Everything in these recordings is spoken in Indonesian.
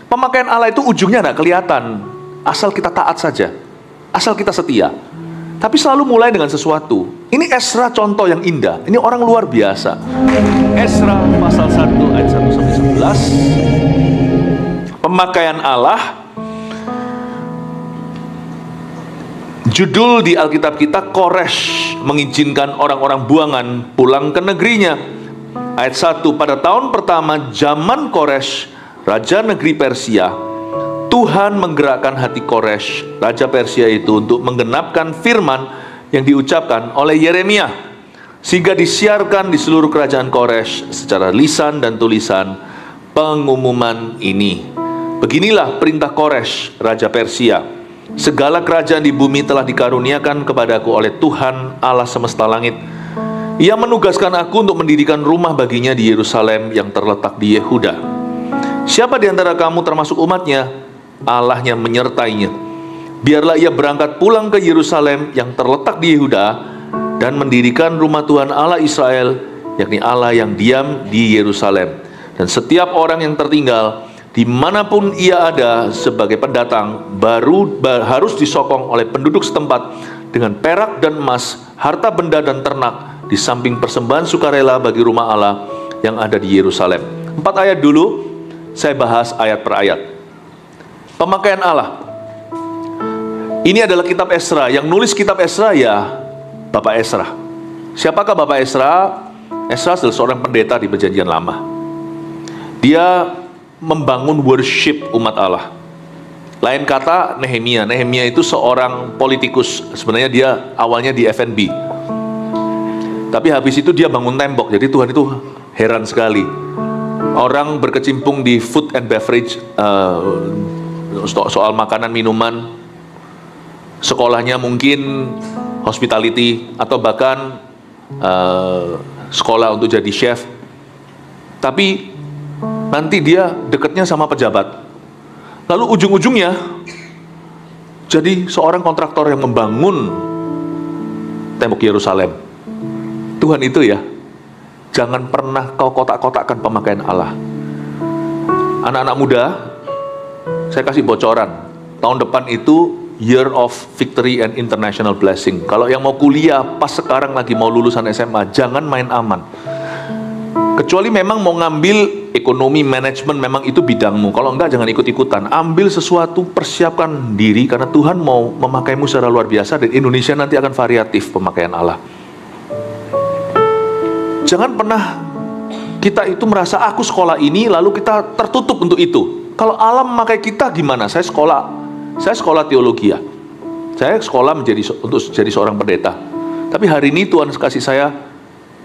Pemakaian Allah itu ujungnya tidak kelihatan, asal kita taat saja, asal kita setia. Tapi selalu mulai dengan sesuatu. Ini Ezra contoh yang indah. Ini orang luar biasa. Ezra pasal 1 ayat 1 sampai 11. Pemakaian Allah. Judul di Alkitab kita, Koresh mengizinkan orang-orang buangan pulang ke negerinya. Ayat 1, pada tahun pertama zaman Koresh, raja negeri Persia, Tuhan menggerakkan hati Koresh, raja Persia itu, untuk menggenapkan firman yang diucapkan oleh Yeremia, sehingga disiarkan di seluruh kerajaan Koresh secara lisan dan tulisan pengumuman ini. Beginilah perintah Koresh, raja Persia: segala kerajaan di bumi telah dikaruniakan kepadaku oleh Tuhan Allah semesta langit. Ia menugaskan aku untuk mendirikan rumah baginya di Yerusalem yang terletak di Yehuda. Siapa di antara kamu termasuk umatnya, Allahnya menyertainya. Biarlah ia berangkat pulang ke Yerusalem yang terletak di Yehuda dan mendirikan rumah Tuhan Allah Israel, yakni Allah yang diam di Yerusalem. Dan setiap orang yang tertinggal dimanapun ia ada sebagai pendatang harus disokong oleh penduduk setempat dengan perak dan emas, harta benda dan ternak, di samping persembahan sukarela bagi rumah Allah yang ada di Yerusalem. 4 ayat dulu, saya bahas ayat per ayat. Pemakaian Allah. Ini adalah kitab Ezra. Yang nulis kitab Ezra ya Bapak Ezra. Siapakah Bapak Ezra? Ezra adalah seorang pendeta di Perjanjian Lama. Dia membangun worship umat Allah. Lain kata Nehemia. Nehemia itu seorang politikus. Sebenarnya dia awalnya di FNB. Tapi habis itu dia bangun tembok. Jadi Tuhan itu heran sekali. Orang berkecimpung di food and beverage, soal makanan minuman, sekolahnya mungkin hospitality atau bahkan sekolah untuk jadi chef. Tapi nanti dia dekatnya sama pejabat. Lalu ujung-ujungnya jadi seorang kontraktor yang membangun tembok Yerusalem. Tuhan itu ya, jangan pernah kau kotak-kotakkan pemakaian Allah. Anak-anak muda, saya kasih bocoran. Tahun depan itu Year of Victory and International Blessing. Kalau yang mau kuliah pas sekarang lagi mau lulusan SMA, jangan main aman. Kecuali memang mau ngambil ekonomi, manajemen, memang itu bidangmu. Kalau enggak, jangan ikut-ikutan. Ambil sesuatu, persiapkan diri, karena Tuhan mau memakaimu secara luar biasa. Dan Indonesia nanti akan variatif pemakaian Allah. Jangan pernah kita itu merasa aku sekolah ini, lalu kita tertutup untuk itu. Kalau Allah memakai kita gimana? Saya sekolah teologi ya. Saya sekolah untuk jadi seorang pendeta. Tapi hari ini Tuhan kasih saya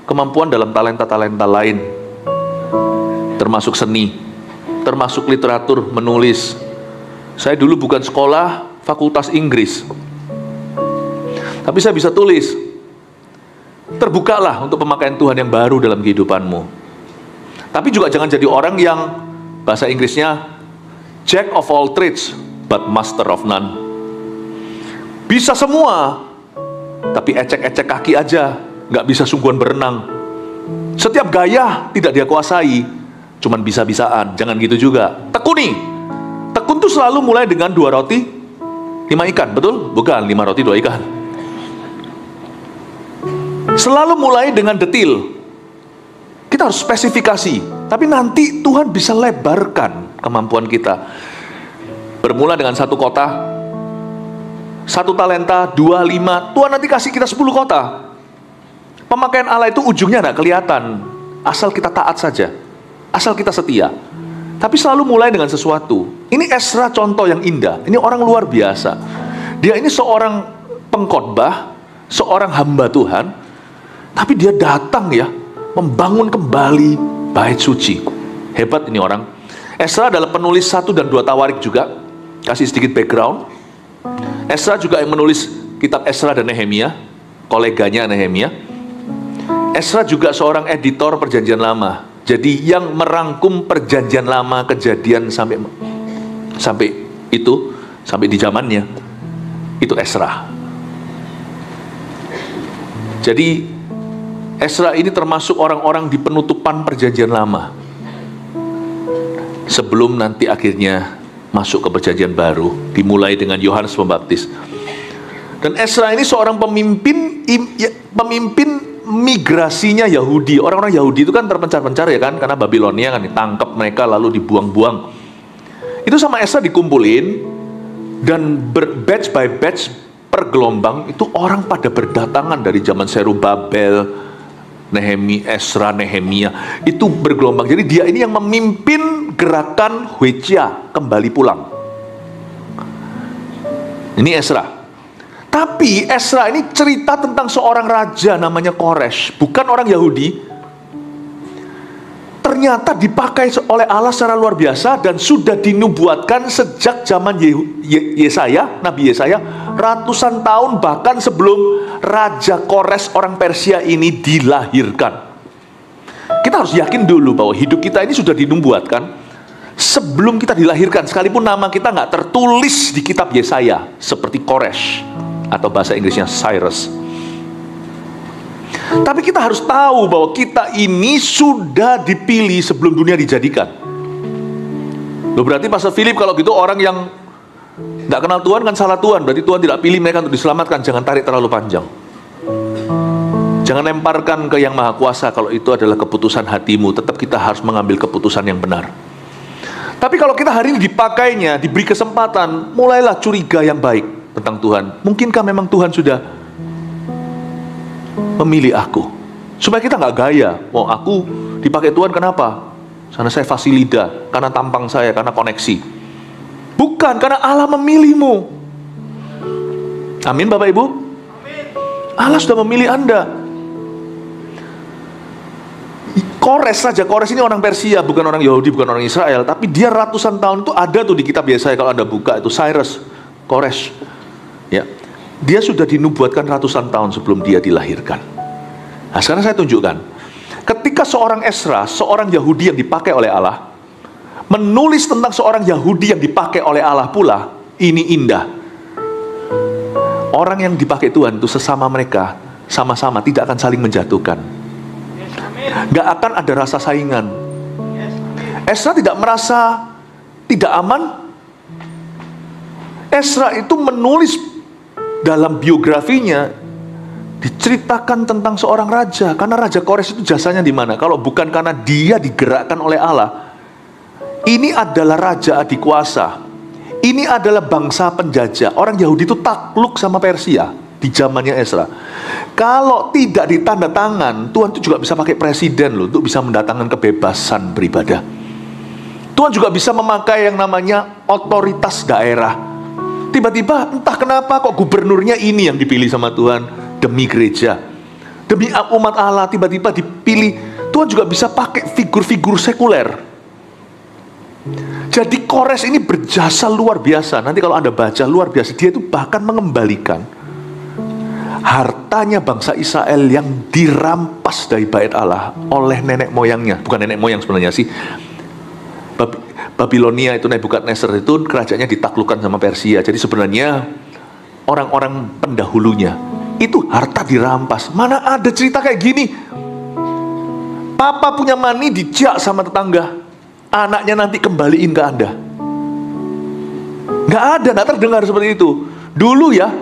kemampuan dalam talenta-talenta lain, termasuk seni, termasuk literatur, menulis. Saya dulu bukan sekolah fakultas Inggris, tapi saya bisa tulis. Terbukalah untuk pemakaian Tuhan yang baru dalam kehidupanmu. Tapi juga jangan jadi orang yang bahasa Inggrisnya Jack of all trades but master of none. Bisa semua, tapi ecek-ecek kaki aja, nggak bisa sungguhan berenang. Setiap gaya tidak dia kuasai, cuman bisa-bisaan. Jangan gitu juga. Tekuni. Tekun tuh selalu mulai dengan 2 roti 5 ikan, betul? Bukan 5 roti 2 ikan. Selalu mulai dengan detil. Kita harus spesifikasi. Tapi nanti Tuhan bisa lebarkan kemampuan kita. Bermula dengan 1 kota, 1 talenta, 2, 5. Tuhan nanti kasih kita 10 kota. Pemakaian Allah itu ujungnya tidak kelihatan, asal kita taat saja, asal kita setia. Tapi selalu mulai dengan sesuatu. Ini Ezra contoh yang indah. Ini orang luar biasa. Dia ini seorang pengkhotbah, seorang hamba Tuhan, tapi dia datang ya, membangun kembali bait suci. Hebat ini orang. Ezra adalah penulis 1 dan 2 Tawarik juga. Kasih sedikit background. Ezra juga yang menulis kitab Ezra dan Nehemia, koleganya Nehemia. Ezra juga seorang editor Perjanjian Lama. Jadi yang merangkum Perjanjian Lama, Kejadian sampai di zamannya itu Ezra. Jadi Ezra ini termasuk orang-orang di penutupan Perjanjian Lama. sebelum nanti akhirnya masuk ke perjanjian baru, dimulai dengan Yohanes Pembaptis. Dan Ezra ini seorang pemimpin migrasinya Yahudi. Orang-orang Yahudi itu kan terpencar-pencar ya kan, karena Babilonia kan ditangkap mereka lalu dibuang-buang. Itu sama Ezra dikumpulin, dan batch by batch per gelombang itu orang pada berdatangan dari zaman Zerubabel, Ezra, Nehemia, itu bergelombang. Jadi dia ini yang memimpin gerakan Hwejia, kembali pulang. Ini Ezra. Tapi Ezra ini cerita tentang seorang raja namanya Koresh, bukan orang Yahudi. Ternyata dipakai oleh Allah secara luar biasa dan sudah dinubuatkan sejak zaman Yesaya, Nabi Yesaya, ratusan tahun bahkan sebelum Raja Koresh orang Persia ini dilahirkan. Kita harus yakin dulu bahwa hidup kita ini sudah dinubuatkan sebelum kita dilahirkan, sekalipun nama kita nggak tertulis di kitab Yesaya, seperti Koresh atau bahasa Inggrisnya Cyrus. Tapi kita harus tahu bahwa kita ini sudah dipilih sebelum dunia dijadikan. Loh, berarti Pastor Philip kalau gitu orang yang nggak kenal Tuhan kan salah Tuhan. Berarti Tuhan tidak pilih mereka untuk diselamatkan. Jangan tarik terlalu panjang. Jangan lemparkan ke Yang Maha Kuasa kalau itu adalah keputusan hatimu. Tetap kita harus mengambil keputusan yang benar. Tapi kalau kita hari ini dipakainya, diberi kesempatan, mulailah curiga yang baik tentang Tuhan. Mungkinkah memang Tuhan sudah memilih aku? Supaya kita nggak gaya. Oh, aku dipakai Tuhan kenapa? Karena saya fasilida, karena tampang saya, karena koneksi. Bukan, karena Allah memilihmu. Amin Bapak Ibu? Allah sudah memilih Anda. Raja Kores ini orang Persia, bukan orang Yahudi, bukan orang Israel. Tapi dia ratusan tahun itu ada tuh di kitab Yesaya, kalau Anda buka itu Cyrus, Koresh. Ya, dia sudah dinubuatkan ratusan tahun sebelum dia dilahirkan. Nah, sekarang saya tunjukkan. Ketika seorang Ezra, seorang Yahudi yang dipakai oleh Allah, menulis tentang seorang Yahudi yang dipakai oleh Allah pula, ini indah. Orang yang dipakai Tuhan itu sesama mereka, sama-sama tidak akan saling menjatuhkan. Gak akan ada rasa saingan. Ezra tidak merasa tidak aman. Ezra itu menulis dalam biografinya, diceritakan tentang seorang raja. Karena Raja Kores itu jasanya di mana? Kalau bukan karena dia digerakkan oleh Allah. Ini adalah raja adikuasa. Ini adalah bangsa penjajah. Orang Yahudi itu takluk sama Persia di zamannya Ezra. Kalau tidak ditanda tangan, Tuhan itu juga bisa pakai presiden loh, untuk bisa mendatangkan kebebasan beribadah. Tuhan juga bisa memakai yang namanya otoritas daerah. Tiba-tiba entah kenapa kok gubernurnya ini yang dipilih sama Tuhan demi gereja, demi umat Allah, tiba-tiba dipilih. Tuhan juga bisa pakai figur-figur sekuler. Jadi Kores ini berjasa luar biasa. Nanti kalau Anda baca luar biasa, dia itu bahkan mengembalikan hartanya bangsa Israel yang dirampas dari bait Allah oleh nenek moyangnya. Bukan nenek moyang sebenarnya sih, Babilonia itu, Nebukadnezar itu kerajaannya ditaklukkan sama Persia. Jadi sebenarnya orang-orang pendahulunya itu harta dirampas. Mana ada cerita kayak gini? Papa punya mani dijak sama tetangga, anaknya nanti kembaliin ke Anda. Nggak ada, nggak terdengar seperti itu. Dulu ya,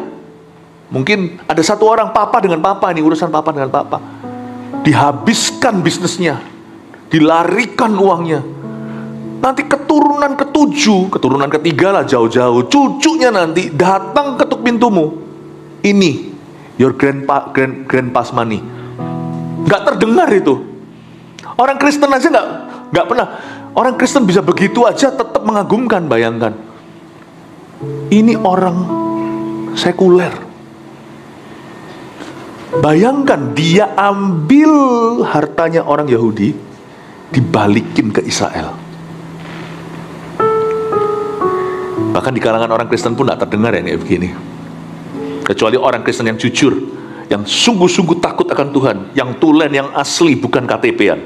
mungkin ada satu orang papa dengan papa, ini urusan papa dengan papa, dihabiskan bisnisnya, dilarikan uangnya. Nanti keturunan ketujuh, keturunan ketiga lah jauh-jauh, cucunya nanti datang ketuk pintumu. Ini your grandpa's money. Nggak terdengar itu. Orang Kristen aja nggak pernah. Orang Kristen bisa begitu aja tetap mengagumkan. Bayangkan. Ini orang sekuler. Bayangkan dia ambil hartanya orang Yahudi, dibalikin ke Israel. Bahkan di kalangan orang Kristen pun tidak terdengar yang kayak begini. Kecuali orang Kristen yang jujur, yang sungguh-sungguh takut akan Tuhan, yang tulen, yang asli, bukan KTP-an.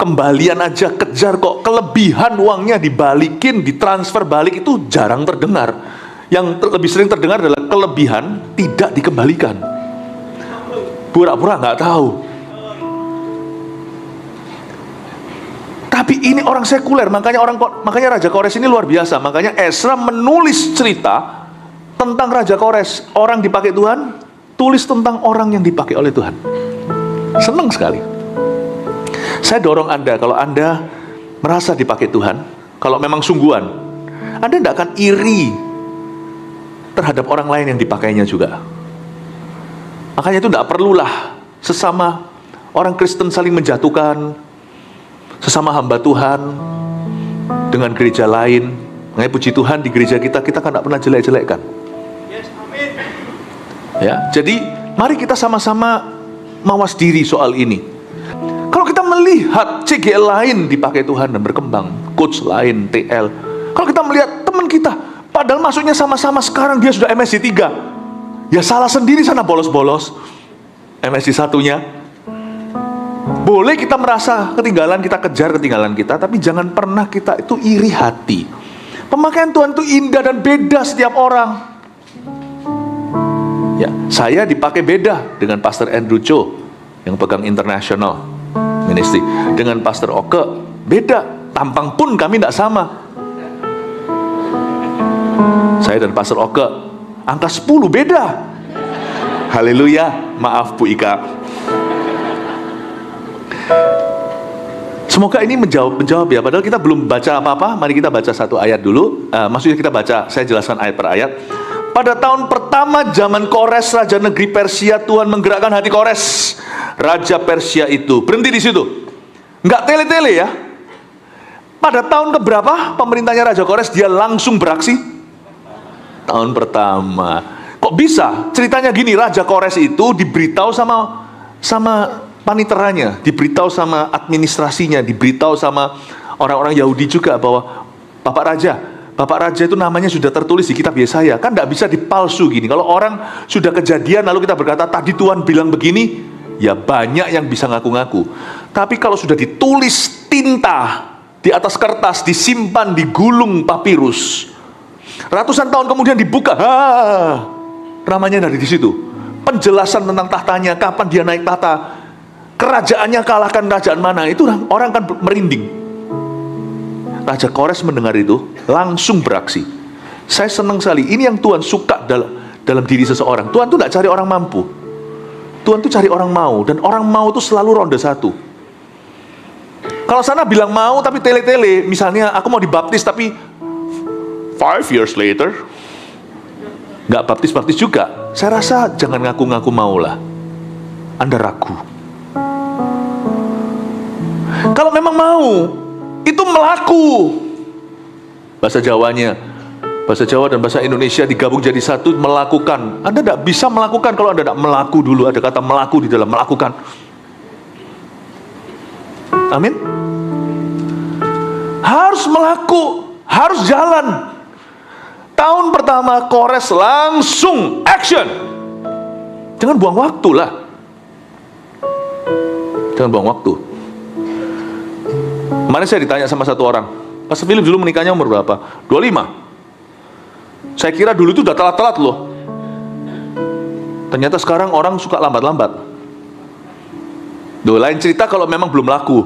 Kembalian aja kejar kok, kelebihan uangnya dibalikin, ditransfer balik, itu jarang terdengar. Yang lebih sering terdengar adalah kelebihan tidak dikembalikan. Pura-pura nggak tahu. Tapi ini orang sekuler, makanya Raja Kores ini luar biasa. Makanya Ezra menulis cerita tentang Raja Kores. Orang dipakai Tuhan, tulis tentang orang yang dipakai oleh Tuhan. Senang sekali. Saya dorong Anda, kalau Anda merasa dipakai Tuhan, kalau memang sungguhan, Anda tidak akan iri terhadap orang lain yang dipakainya juga. Makanya itu tidak perlulah sesama orang Kristen saling menjatuhkan, sesama hamba Tuhan dengan gereja lain. Makanya puji Tuhan di gereja kita kan tidak pernah jelek-jelekkan. Ya, jadi mari kita sama-sama mawas diri soal ini. Kalau kita melihat CGL lain dipakai Tuhan dan berkembang, coach lain, TL. Kalau kita melihat teman kita, padahal masuknya sama-sama, sekarang dia sudah MSc 3. Ya salah sendiri sana bolos-bolos. MSc 1-nya. Boleh kita merasa ketinggalan, kita kejar ketinggalan kita, tapi jangan pernah kita itu iri hati. Pemakaian Tuhan itu indah dan beda setiap orang. Ya, saya dipakai beda dengan Pastor Andrew Cho yang pegang international ministry, dengan Pastor Oke beda, tampang pun kami tidak sama. Saya dan Pastor Oke angka 10 beda. Haleluya, maaf Bu Ika. Semoga ini menjawab ya. Padahal kita belum baca apa-apa. Mari kita baca satu ayat dulu. Maksudnya kita baca, saya jelaskan ayat per ayat. Pada tahun pertama zaman Kores, raja negeri Persia, Tuhan menggerakkan hati Kores, raja Persia itu. Berhenti di situ. Enggak tele-tele ya. Pada tahun keberapa pemerintahnya Raja Kores dia langsung beraksi? Tahun pertama. Kok bisa? Ceritanya gini, Raja Kores itu diberitahu sama paniteranya, diberitahu sama administrasinya, diberitahu sama orang-orang Yahudi juga bahwa Bapak Raja itu namanya sudah tertulis di kitab Yesaya. Kan tidak bisa dipalsu gini. Kalau orang sudah kejadian lalu kita berkata tadi Tuhan bilang begini, ya banyak yang bisa ngaku-ngaku. Tapi kalau sudah ditulis tinta di atas kertas, disimpan di gulung papirus, ratusan tahun kemudian dibuka, namanya dari di situ. Penjelasan tentang tahtanya, kapan dia naik tahta, kerajaannya kalahkan kerajaan mana, itu orang kan merinding. Raja Kores mendengar itu langsung beraksi. Saya senang sekali. Ini yang Tuhan suka dalam diri seseorang. Tuhan tuh tidak cari orang mampu. Tuhan tuh cari orang mau. Dan orang mau tuh selalu ronde satu. Kalau sana bilang mau tapi tele-tele, misalnya aku mau dibaptis tapi 5 years later nggak baptis juga, saya rasa jangan ngaku-ngaku mau lah. Anda ragu. Kalau memang mau, itu melaku. Bahasa Jawanya, bahasa Jawa dan bahasa Indonesia digabung jadi satu, melakukan. Anda tidak bisa melakukan kalau Anda tidak melaku dulu. Ada kata melaku di dalam melakukan. Amin. Harus melaku, harus jalan. Tahun pertama Kores langsung action. Jangan buang waktu lah. Jangan buang waktu. Kemarin saya ditanya sama satu orang, Pastor Philip dulu menikahnya umur berapa? 25. Saya kira dulu itu udah telat-telat loh. Ternyata sekarang orang suka lambat-lambat. Lain cerita kalau memang belum laku.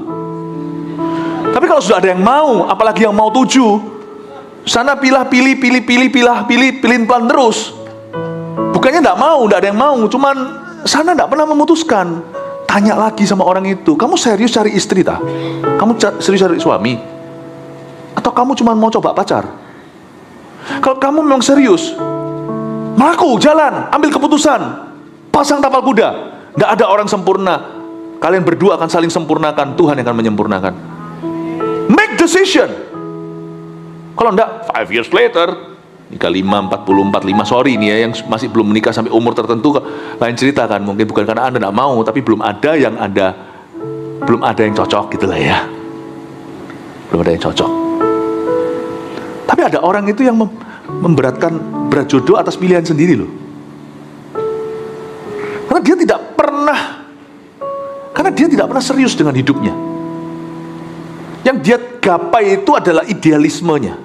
Tapi kalau sudah ada yang mau, apalagi yang mau 7, sana pilih pelan terus. Bukannya tidak mau, tidak ada yang mau, cuman sana tidak pernah memutuskan. Tanya lagi sama orang itu, kamu serius cari istri tak? Kamu serius cari suami? Atau kamu cuma mau coba pacar? Kalau kamu memang serius, melaku, jalan, ambil keputusan, pasang tapal kuda. Tidak ada orang sempurna. Kalian berdua akan saling sempurnakan, Tuhan yang akan menyempurnakan. Make decision. Kalau enggak, 5 years later, nikah 45, sorry nih ya, yang masih belum menikah sampai umur tertentu, lain cerita kan, mungkin bukan karena Anda tidak mau, tapi belum ada yang cocok gitu lah ya. Belum ada yang cocok. Tapi ada orang itu yang memberatkan berat jodoh atas pilihan sendiri loh. Karena dia tidak pernah serius dengan hidupnya. Yang dia gapai itu adalah idealismenya.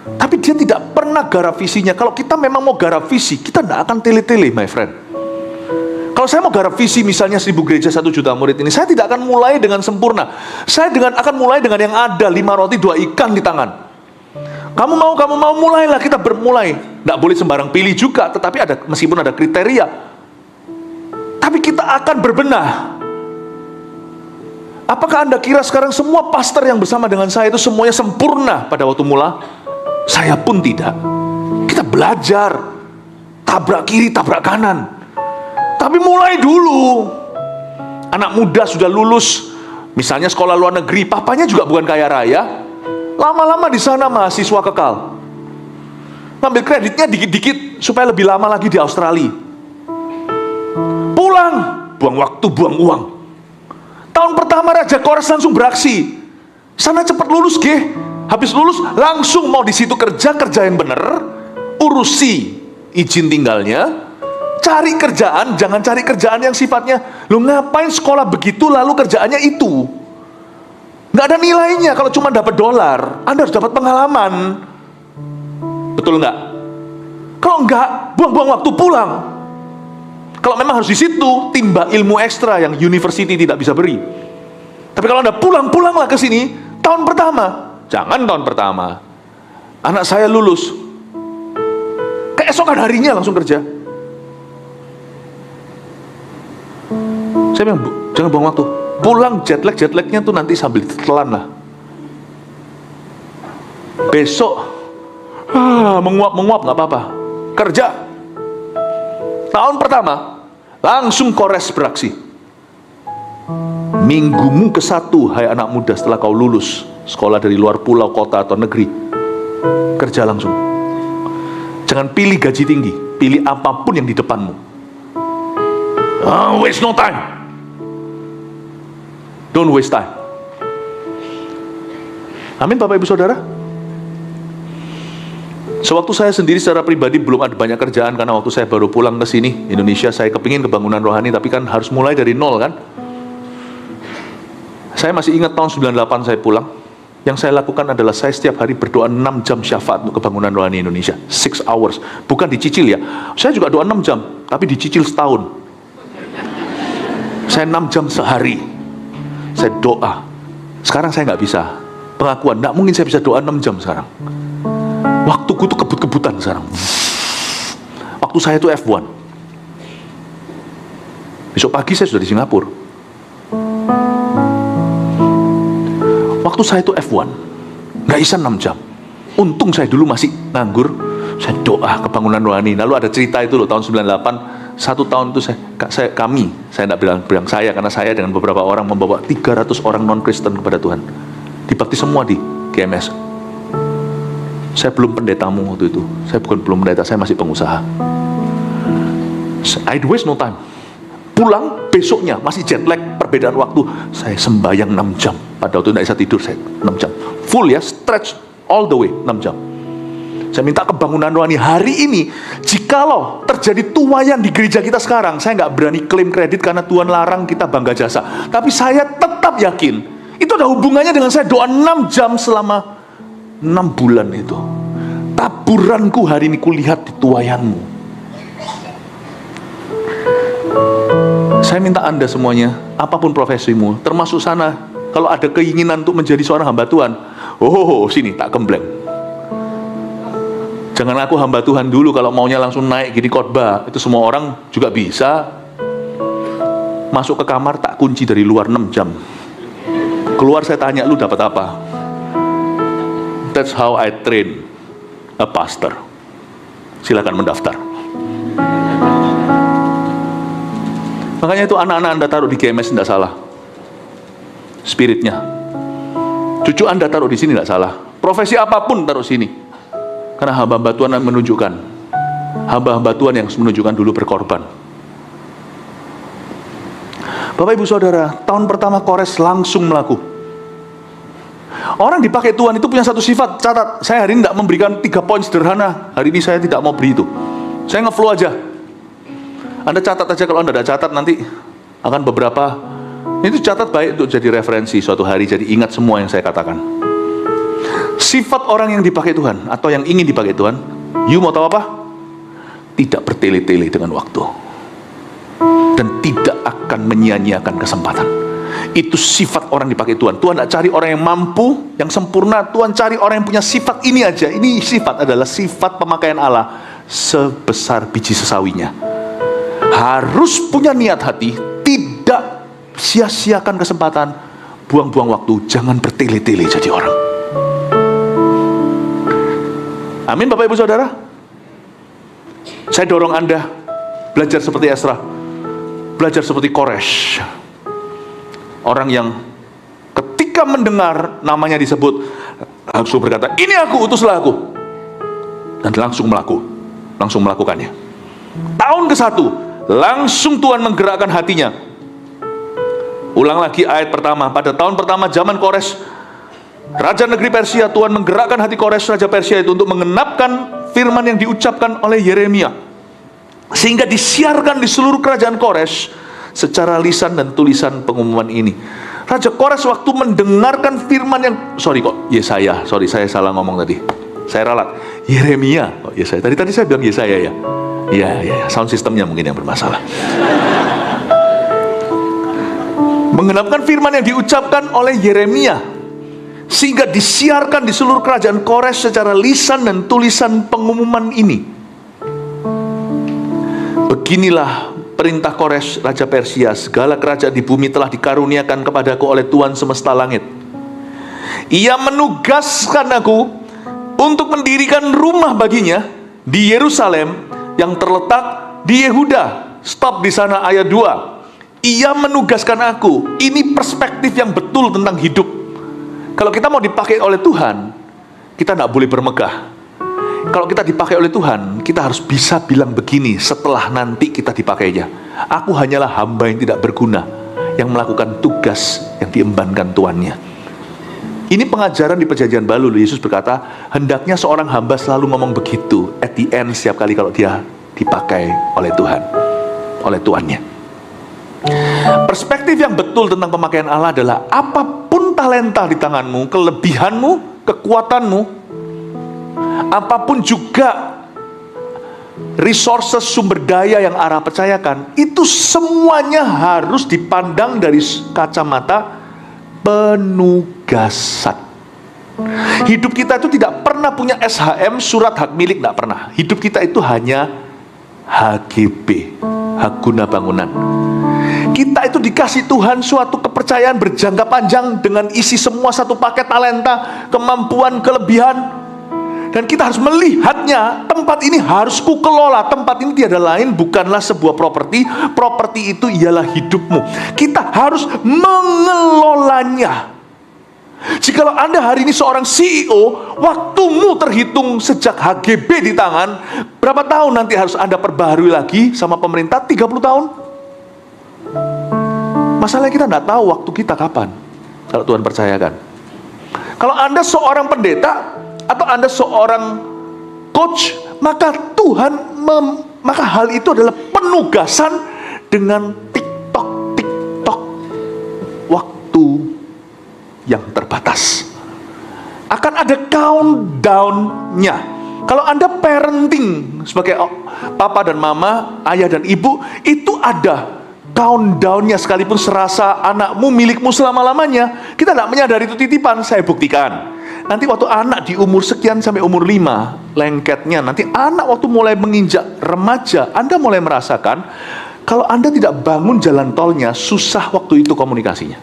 Tapi dia tidak pernah garap visinya. Kalau kita memang mau garap visi, kita tidak akan tele-tele, my friend. Kalau Kalau saya mau garap visi misalnya 1000 gereja 1 juta murid ini, saya tidak akan mulai dengan sempurna. Saya akan mulai dengan yang ada, 5 roti 2 ikan di tangan. Kamu mau, mulailah, kita bermulai. Tidak boleh sembarang pilih juga, tetapi meskipun ada kriteria. Tapi kita akan berbenah. Apakah Anda kira sekarang semua pastor yang bersama dengan saya itu semuanya sempurna pada waktu mula? Saya pun tidak. Kita belajar, tabrak kiri, tabrak kanan. Tapi mulai dulu. Anak muda sudah lulus, misalnya sekolah luar negeri, papanya juga bukan kaya raya. Lama-lama di sana mahasiswa kekal. Ngambil kreditnya dikit-dikit supaya lebih lama lagi di Australia. Pulang, buang waktu, buang uang. Tahun pertama Raja Kores langsung beraksi. Sana cepat lulus, habis lulus langsung mau di situ kerja yang bener, urusi izin tinggalnya, cari kerjaan, jangan cari kerjaan yang sifatnya, lu ngapain sekolah begitu lalu kerjaannya itu. Nggak ada nilainya kalau cuma dapat dolar. Anda harus dapat pengalaman. Betul nggak? Kalau nggak, buang-buang waktu, pulang. Kalau memang harus di situ, timba ilmu ekstra yang university tidak bisa beri. Tapi kalau Anda pulanglah ke sini, tahun pertama. Jangan tahun pertama. Anak saya lulus, keesokan harinya langsung kerja. Saya bilang, jangan buang waktu. Pulang jet-lagnya tuh nanti sambil ditelan lah. Besok menguap nggak apa-apa. Kerja. Tahun pertama langsung Kores beraksi. Minggumu ke-1, hai anak muda, setelah kau lulus sekolah dari luar pulau, kota atau negeri, kerja langsung. Jangan pilih gaji tinggi, pilih apapun yang di depanmu. Waste no time. Don't waste time. Amin, Bapak Ibu Saudara. Sewaktu saya sendiri secara pribadi belum ada banyak kerjaan, karena waktu saya baru pulang ke sini Indonesia, saya kepingin kebangunan rohani, tapi kan harus mulai dari nol kan. Saya masih ingat tahun 98 saya pulang. Yang saya lakukan adalah saya setiap hari berdoa 6 jam syafaat untuk kebangunan rohani Indonesia. 6 hours. Bukan dicicil ya. Saya juga doa 6 jam, tapi dicicil setahun. Saya 6 jam sehari. Saya doa. Sekarang saya nggak bisa. Pengakuan, nggak mungkin saya bisa doa 6 jam sekarang. Waktuku tuh kebut-kebutan sekarang. Waktu saya tuh F1. Besok pagi saya sudah di Singapura. Waktu saya itu F1, nggak bisa 6 jam. Untung saya dulu masih nganggur. Saya doa kebangunan rohani. Lalu ada cerita itu loh, tahun 98, 1 tahun itu saya nggak bilang saya, karena saya dengan beberapa orang membawa 300 orang non-Kristen kepada Tuhan. Dibaptis semua di GMS. Saya belum pendetamu waktu itu. Saya belum pendeta, saya masih pengusaha. I waste no time. Pulang besoknya masih jet lag, perbedaan waktu. Saya sembahyang 6 jam. Pada waktu tidak bisa tidur, saya 6 jam. Full ya, stretch all the way 6 jam. Saya minta kebangunan rohani hari ini. Jikalau terjadi tuayan di gereja kita sekarang, saya nggak berani klaim kredit karena Tuhan larang kita bangga jasa. Tapi saya tetap yakin itu ada hubungannya dengan saya doa 6 jam selama 6 bulan itu. Taburanku hari ini kulihat di tuayanmu. Saya minta Anda semuanya, apapun profesimu, termasuk sana, kalau ada keinginan untuk menjadi seorang hamba Tuhan, sini tak gembleng. Jangan aku hamba Tuhan dulu, kalau maunya langsung naik gini khotbah. Itu semua orang juga bisa. Masuk ke kamar tak kunci dari luar 6 jam. Keluar saya tanya, lu dapat apa? That's how I train a pastor. Silakan mendaftar. Makanya itu anak-anak Anda taruh di GMS tidak salah. Spiritnya. Cucu Anda taruh di sini tidak salah. Profesi apapun taruh sini. Karena hamba-hamba Tuhan yang menunjukkan. Hamba-hamba Tuhan yang menunjukkan dulu berkorban. Bapak Ibu Saudara, tahun pertama Kores langsung melaku. Orang dipakai Tuhan itu punya satu sifat. Catat, saya hari ini tidak memberikan 3 poin sederhana. Hari ini saya tidak mau beri itu. Saya nge-flow aja. Anda catat aja, kalau Anda tidak catat nanti akan beberapa. Itu catat baik untuk jadi referensi suatu hari, jadi ingat semua yang saya katakan. Sifat orang yang dipakai Tuhan atau yang ingin dipakai Tuhan, you mau tahu apa? Tidak bertele-tele dengan waktu. dan tidak akan menyia-nyiakan kesempatan. Itu sifat orang dipakai Tuhan. Tuhan tidak cari orang yang mampu, yang sempurna. Tuhan cari orang yang punya sifat ini aja. Ini sifat adalah sifat pemakaian Allah sebesar biji sesawinya. Harus punya niat hati, tidak sia-siakan kesempatan, buang-buang waktu, jangan bertele-tele jadi orang. Amin Bapak Ibu Saudara. Saya dorong Anda belajar seperti Ezra, belajar seperti Koresh. Orang yang ketika mendengar namanya disebut, langsung berkata, ini aku, utuslah aku. Dan langsung melakukannya. Tahun ke-1, langsung Tuhan menggerakkan hatinya. Ulang lagi ayat pertama. Pada tahun pertama zaman Koresh, Raja negeri Persia, Tuhan menggerakkan hati Koresh, Raja Persia itu untuk mengenapkan firman yang diucapkan oleh Yeremia. Sehingga disiarkan di seluruh kerajaan Koresh secara lisan dan tulisan pengumuman ini. Raja Koresh waktu mendengarkan firman yang, Yesaya, saya salah ngomong tadi. Saya ralat. Yeremia. Yesaya. Tadi saya bilang Yesaya ya. Iya, sound systemnya mungkin yang bermasalah. Mengenapkan firman yang diucapkan oleh Yeremia, sehingga disiarkan di seluruh kerajaan Koresh secara lisan dan tulisan pengumuman ini. Beginilah perintah Koresh, Raja Persia, segala kerajaan di bumi telah dikaruniakan kepadaku oleh Tuhan semesta langit. Ia menugaskan aku untuk mendirikan rumah baginya di Yerusalem yang terletak di Yehuda. Stop di sana ayat 2. Ia menugaskan aku. Ini perspektif yang betul tentang hidup. Kalau kita mau dipakai oleh Tuhan, kita tidak boleh bermegah. Kalau kita dipakai oleh Tuhan, kita harus bisa bilang begini setelah nanti kita dipakainya. Aku hanyalah hamba yang tidak berguna, yang melakukan tugas yang diembankan Tuannya. Ini pengajaran di Perjanjian Baru. Yesus berkata, hendaknya seorang hamba selalu ngomong begitu at the end setiap kali kalau dia dipakai oleh Tuhan, oleh Tuannya. Perspektif yang betul tentang pemakaian Allah adalah apapun talenta di tanganmu, kelebihanmu, kekuatanmu, apapun juga resources, sumber daya yang Allah percayakan, itu semuanya harus dipandang dari kacamata penugasan. Hidup kita itu tidak pernah punya SHM, surat hak milik, tidak pernah. Hidup kita itu hanya HGB, hak guna bangunan. Kita itu dikasih Tuhan suatu kepercayaan berjangka panjang dengan isi semua satu paket talenta, kemampuan, kelebihan. Dan kita harus melihatnya, tempat ini harus kukelola. Tempat ini tiada lain bukanlah sebuah properti. Properti itu ialah hidupmu. Kita harus mengelolanya. Jikalau Anda hari ini seorang CEO, waktumu terhitung sejak HGB di tangan. Berapa tahun nanti harus Anda perbaharui lagi sama pemerintah? 30 tahun. Masalahnya kita tidak tahu waktu kita kapan, kalau Tuhan percayakan. Kalau Anda seorang pendeta atau Anda seorang coach, maka maka hal itu adalah penugasan dengan tiktok waktu yang terbatas. Akan ada countdown-nya. Kalau Anda parenting sebagai papa dan mama, ayah dan ibu, itu ada countdown-nya. Sekalipun serasa anakmu milikmu selama-lamanya, kita tidak menyadari itu titipan. Saya buktikan. Nanti waktu anak di umur sekian sampai umur 5, lengketnya, nanti anak waktu mulai menginjak remaja, Anda mulai merasakan kalau Anda tidak bangun jalan tolnya, susah waktu itu komunikasinya.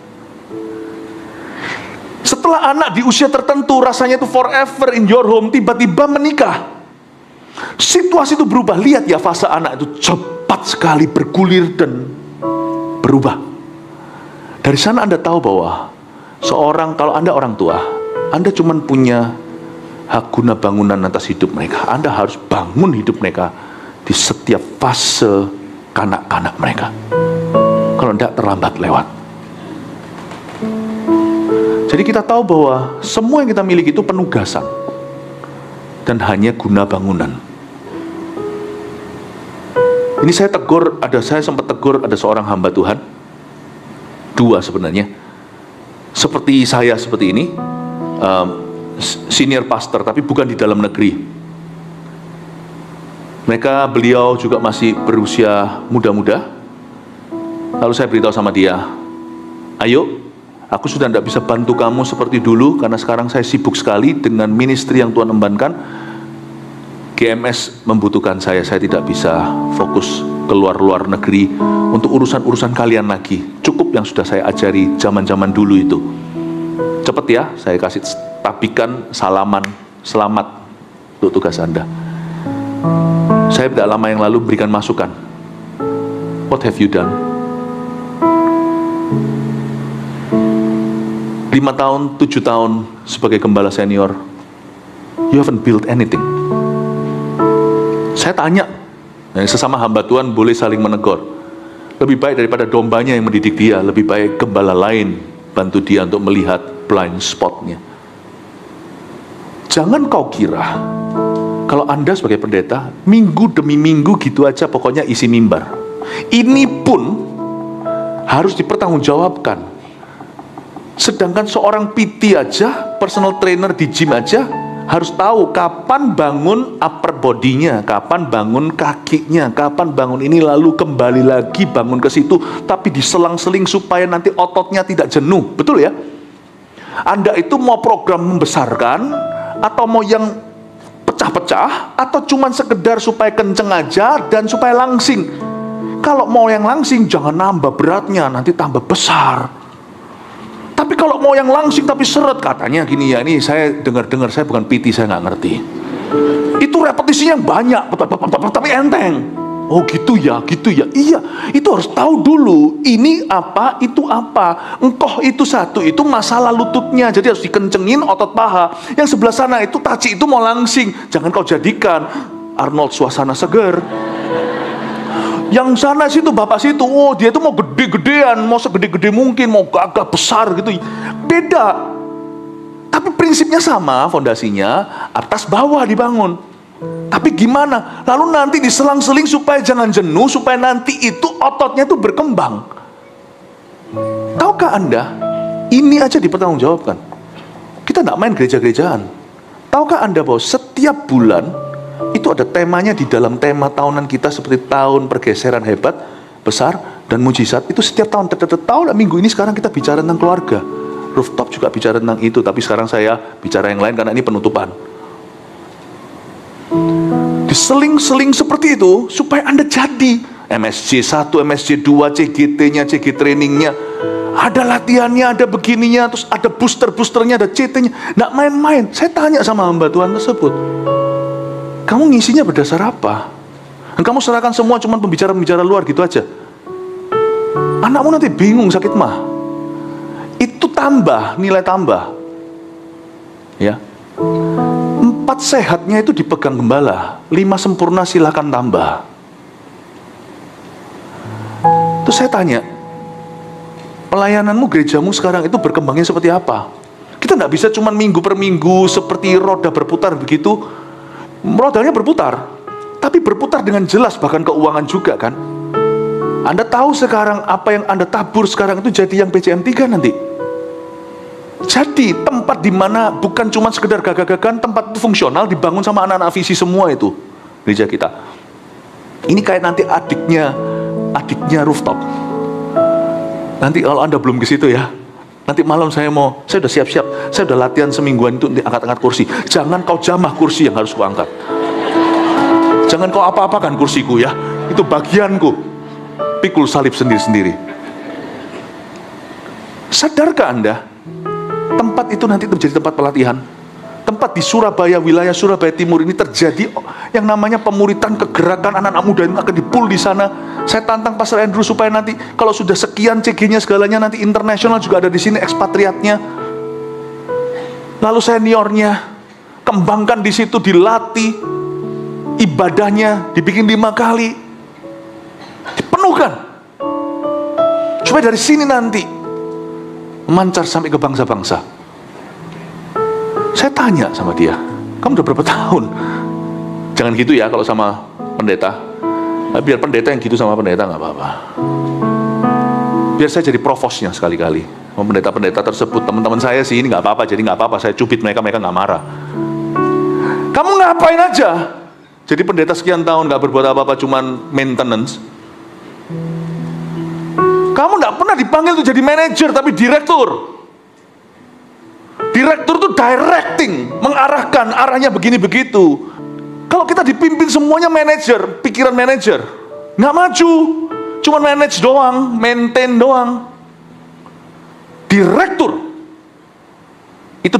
Setelah anak di usia tertentu, rasanya itu forever in your home, tiba-tiba menikah, situasi itu berubah. Lihat ya, fase anak itu cepat sekali bergulir dan berubah. Dari sana Anda tahu bahwa kalau Anda orang tua, Anda cuma punya hak guna bangunan atas hidup mereka. Anda harus bangun hidup mereka di setiap fase kanak-kanak mereka. Kalau tidak, terlambat lewat. Jadi kita tahu bahwa semua yang kita miliki itu penugasan dan hanya guna bangunan. Ini saya sempat tegur ada seorang hamba Tuhan, 2 sebenarnya, seperti saya seperti ini, senior pastor, tapi bukan di dalam negeri. Beliau juga masih berusia muda-muda, Lalu saya beritahu sama dia, ayo, aku sudah tidak bisa bantu kamu seperti dulu, karena sekarang saya sibuk sekali dengan ministry yang Tuhan embankan. GMS membutuhkan saya tidak bisa fokus keluar luar negeri untuk urusan-urusan kalian lagi. Cukup yang sudah saya ajari zaman-zaman dulu itu. Cepet ya, saya kasih tabikan salaman, selamat untuk tugas Anda. Saya tidak lama yang lalu berikan masukan. What have you done? 5 tahun, 7 tahun sebagai gembala senior, you haven't built anything. Saya tanya, sesama hamba Tuhan boleh saling menegur. Lebih baik daripada dombanya yang mendidik dia, lebih baik gembala lain bantu dia untuk melihat blind spotnya. Jangan kau kira kalau Anda sebagai pendeta minggu demi minggu gitu aja pokoknya isi mimbar. Ini pun harus dipertanggungjawabkan. Sedangkan seorang PT aja, personal trainer di gym aja, harus tahu kapan bangun upper body-nya, kapan bangun kakinya, kapan bangun ini, lalu kembali lagi bangun ke situ, tapi diselang-seling supaya nanti ototnya tidak jenuh. Betul ya? Anda itu mau program membesarkan, atau mau yang pecah-pecah, atau cuman sekedar supaya kenceng aja dan supaya langsing. Kalau mau yang langsing, jangan nambah beratnya, nanti tambah besar. Tapi kalau mau yang langsing tapi seret, katanya gini ya, ini saya dengar-dengar, saya bukan PT, saya nggak ngerti. Itu repetisinya banyak, tapi enteng. Oh gitu ya, gitu ya. Iya, itu harus tahu dulu. Ini apa, itu apa. Engkoh itu satu, itu masalah lututnya. Jadi harus dikencengin otot paha. Yang sebelah sana itu taci, itu mau langsing. Jangan kau jadikan Arnold suasana seger. Yang sana situ, bapak situ, oh dia itu mau gede-gedean, mau segede-gede mungkin, mau gagah besar gitu. Beda. Tapi prinsipnya sama, fondasinya atas bawah dibangun. Tapi gimana? Lalu nanti diselang-seling supaya jangan jenuh, supaya nanti itu ototnya itu berkembang. Tahukah Anda, ini aja dipertanggungjawabkan. Kita tidak main gereja-gerejaan. Tahukah Anda bahwa setiap bulan itu ada temanya di dalam tema tahunan kita, seperti tahun pergeseran hebat, besar, dan mujizat. Itu setiap tahun, tahu minggu ini sekarang kita bicara tentang keluarga. Rooftop juga bicara tentang itu, tapi sekarang saya bicara yang lain karena ini penutupan. Diseling-seling seperti itu supaya Anda jadi MSC 1, MSC 2, CGT-nya, CG trainingnya, ada latihannya, ada begininya, terus ada booster-boosternya, ada CT-nya. Nggak main-main. Saya tanya sama hamba Tuhan tersebut, kamu ngisinya berdasar apa? Dan kamu serahkan semua cuma pembicara-pembicara luar gitu aja. Anakmu nanti bingung, sakit mah. Itu tambah, nilai tambah. Ya. 4 sehatnya itu dipegang gembala, 5 sempurna silakan tambah. Terus saya tanya, pelayananmu, gerejamu sekarang itu berkembangnya seperti apa? Kita nggak bisa cuma minggu per minggu seperti roda berputar begitu. Rodanya berputar, tapi berputar dengan jelas, bahkan keuangan juga kan. Anda tahu sekarang apa yang Anda tabur sekarang itu jadi yang PCM 3 nanti. Jadi tempat di mana bukan cuma sekedar gagah-gagahan, tempat itu fungsional, dibangun sama anak-anak visi semua itu gereja kita. Ini kayak nanti adiknya rooftop. Nanti kalau Anda belum ke situ ya, nanti malam saya udah siap-siap, saya udah latihan semingguan itu angkat-angkat kursi. Jangan kau jamah kursi yang harus kuangkat. Jangan kau apa-apakan kursiku ya, itu bagianku. Pikul salib sendiri-sendiri. Sadarkah Anda, tempat itu nanti menjadi tempat pelatihan? Tempat di Surabaya, wilayah Surabaya Timur ini terjadi yang namanya pemuritan, kegerakan anak-anak muda yang akan dipul di sana. Saya tantang Pastor Andrew supaya nanti kalau sudah sekian CG-nya segalanya, nanti internasional juga ada di sini, ekspatriatnya. Lalu seniornya kembangkan di situ, dilatih, ibadahnya dibikin 5 kali, dipenuhkan supaya dari sini nanti memancar sampai ke bangsa-bangsa. Saya tanya sama dia, kamu udah berapa tahun? Jangan gitu ya kalau sama pendeta. Biar pendeta yang gitu sama pendeta nggak apa-apa. Biar saya jadi provosnya sekali-kali. Pendeta-pendeta tersebut, teman-teman saya sih ini nggak apa-apa, jadi nggak apa-apa. Saya cubit mereka nggak marah. Kamu ngapain aja? Jadi pendeta sekian tahun nggak berbuat apa-apa, cuman maintenance. Kamu tidak pernah dipanggil untuk jadi manajer, tapi direktur. Direktur itu directing, mengarahkan, arahnya begini begitu. Kalau kita dipimpin semuanya manajer, pikiran manajer, nggak maju, cuma manage doang, maintain doang. Direktur itu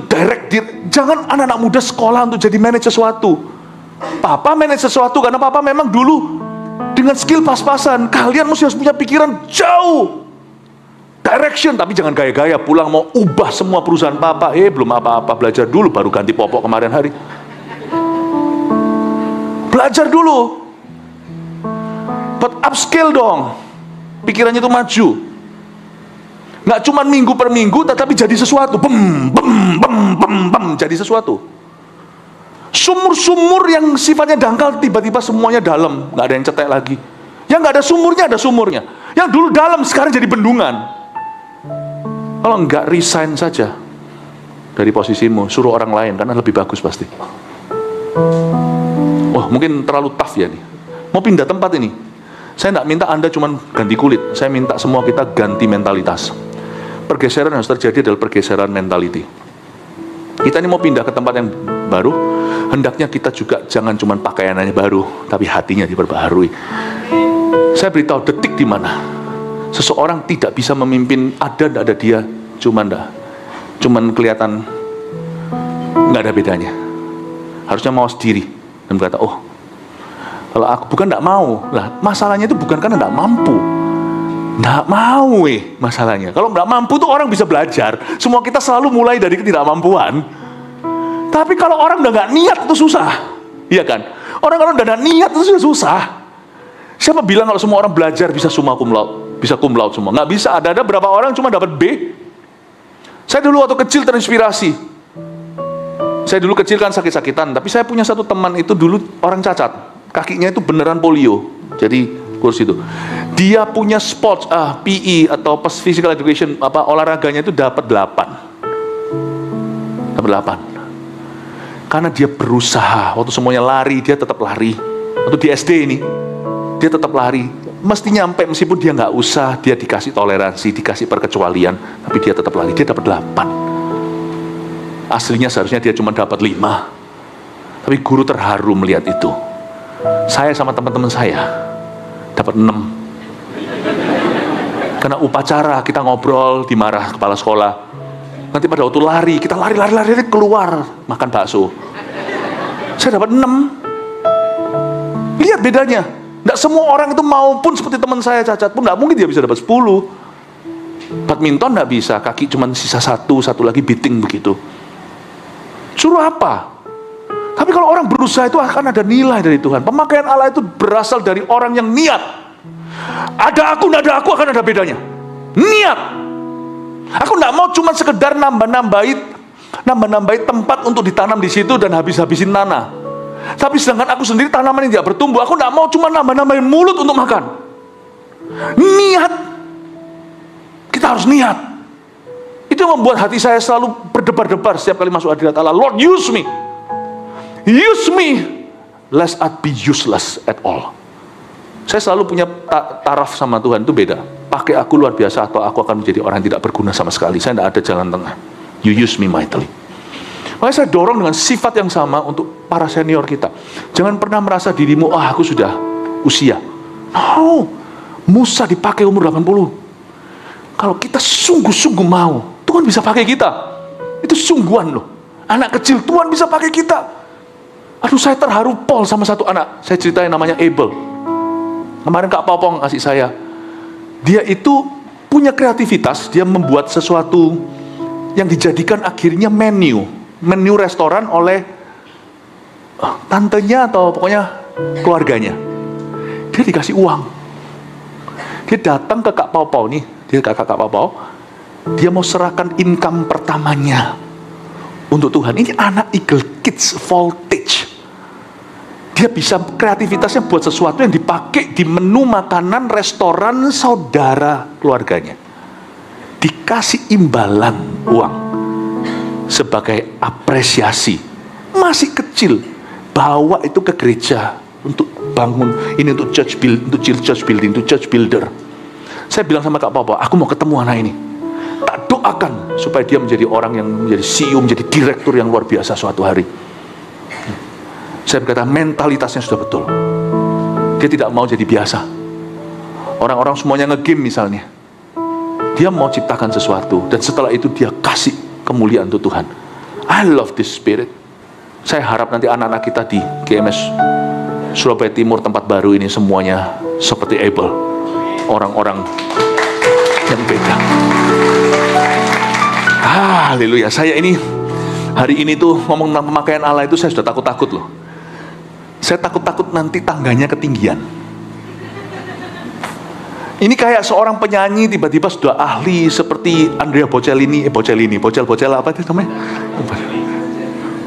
jangan anak-anak muda sekolah untuk jadi manage sesuatu. Papa manage sesuatu karena papa memang dulu dengan skill pas-pasan. Kalian mesti harus punya pikiran jauh, direction, tapi jangan gaya-gaya pulang mau ubah semua perusahaan papa. Belum apa-apa, belajar dulu baru ganti popok kemarin hari. Belajar dulu, buat upscale dong, pikirannya itu maju. Nggak cuma minggu per minggu, tetapi jadi sesuatu. Jadi sesuatu. Sumur-sumur yang sifatnya dangkal, tiba-tiba semuanya dalam, nggak ada yang cetek lagi. Yang nggak ada sumurnya, ada sumurnya. Yang dulu dalam, sekarang jadi bendungan. Kalau nggak resign saja dari posisimu, suruh orang lain, karena lebih bagus pasti. Wah, mungkin terlalu tough ya nih. Mau pindah tempat ini. Saya nggak minta Anda cuma ganti kulit, saya minta semua kita ganti mentalitas. Pergeseran yang harus terjadi adalah pergeseran mentality. Kita ini mau pindah ke tempat yang baru, hendaknya kita juga jangan cuma pakaiannya baru, tapi hatinya diperbaharui. Saya beritahu detik di mana seseorang tidak bisa memimpin, tidak ada dia, cuman kelihatan nggak ada bedanya. Harusnya mau sendiri dan berkata, oh, kalau aku bukan nggak mau lah, masalahnya itu bukan karena nggak mampu. Nggak mau masalahnya. Kalau nggak mampu tuh orang bisa belajar. Semua kita selalu mulai dari ketidakmampuan. Tapi kalau orang udah nggak niat itu susah, iya kan? Orang kalau udah nggak niat itu susah. Siapa bilang kalau semua orang belajar bisa summa cum laude, bisa cum laude semua? Nggak bisa. Ada berapa orang cuma dapat B. Saya dulu waktu kecil terinspirasi. Saya dulu kecil kan sakit-sakitan, tapi saya punya satu teman itu dulu orang cacat, kakinya itu beneran polio. Jadi kursi itu, dia punya sports PE atau physical education, olahraganya itu dapat 8. Karena dia berusaha. Waktu semuanya lari, dia tetap lari. Waktu di SD ini, dia tetap lari. Mesti nyampe meskipun dia nggak usah, dia dikasih toleransi, dikasih perkecualian, tapi dia tetap lari. Dia dapat 8. Aslinya seharusnya dia cuma dapat 5. Tapi guru terharu melihat itu. Saya sama teman-teman saya dapat 6. Karena upacara kita ngobrol, dimarah kepala sekolah. Nanti pada waktu lari, kita lari keluar makan bakso. Saya dapat 6. Lihat bedanya. Nggak semua orang itu maupun seperti teman saya cacat pun nggak mungkin dia bisa dapat 10. Badminton nggak bisa, kaki cuma sisa satu lagi beating begitu. Suruh apa? Tapi kalau orang berusaha itu akan ada nilai dari Tuhan. Pemakaian Allah itu berasal dari orang yang niat. Ada aku, nggak ada aku akan ada bedanya. Niat. Aku nggak mau cuma sekedar nambah-nambahi tempat untuk ditanam di situ dan habis-habisin tanah. Tapi sedangkan aku sendiri tanaman yang tidak bertumbuh. Aku nggak mau cuma nambah-nambahin mulut untuk makan. Niat. Kita harus niat. Itu yang membuat hati saya selalu berdebar-debar setiap kali masuk hadirat Allah. Lord, use me. Use me, lest I be useless at all. Saya selalu punya taraf sama Tuhan, itu beda. Pakai aku luar biasa atau aku akan menjadi orang yang tidak berguna sama sekali. Saya tidak ada jalan tengah. You use me mightily. Makanya saya dorong dengan sifat yang sama untuk para senior kita. Jangan pernah merasa dirimu, aku sudah usia. No, Musa dipakai umur 80. Kalau kita sungguh-sungguh mau, Tuhan bisa pakai kita. Itu sungguhan loh. Anak kecil, Tuhan bisa pakai kita. Aduh, saya terharu Paul sama satu anak. Saya ceritain namanya Abel. Kemarin Kak Popong kasih saya. Dia itu punya kreativitas. Dia membuat sesuatu yang dijadikan akhirnya menu restoran oleh tantenya atau pokoknya keluarganya. Dia dikasih uang. Dia datang ke Kak Popong nih. Dia ke Kak Popong. Dia mau serahkan income pertamanya untuk Tuhan. Ini anak Eagle Kids Voltage. Dia bisa kreativitasnya buat sesuatu yang dipakai di menu makanan restoran saudara keluarganya. Dikasih imbalan uang sebagai apresiasi. Masih kecil, bawa itu ke gereja untuk bangun ini, untuk church building, untuk church builder. Saya bilang sama Kak Papa, aku mau ketemu anak ini. Tak doakan supaya dia menjadi orang yang menjadi CEO, menjadi direktur yang luar biasa suatu hari. Saya berkata, mentalitasnya sudah betul. Dia tidak mau jadi biasa. Orang-orang semuanya nge-game misalnya. Dia mau ciptakan sesuatu, dan setelah itu dia kasih kemuliaan untuk Tuhan. I love this spirit. Saya harap nanti anak-anak kita di GMS Surabaya Timur tempat baru ini semuanya seperti Abel, orang-orang yang beda. Haleluya. Saya ini hari ini tuh ngomong tentang pemakaian Allah itu, saya sudah takut-takut loh. Saya takut-takut nanti tangganya ketinggian. Ini kayak seorang penyanyi tiba-tiba sudah ahli seperti Andrea Bocelli, Bocel apa itu namanya?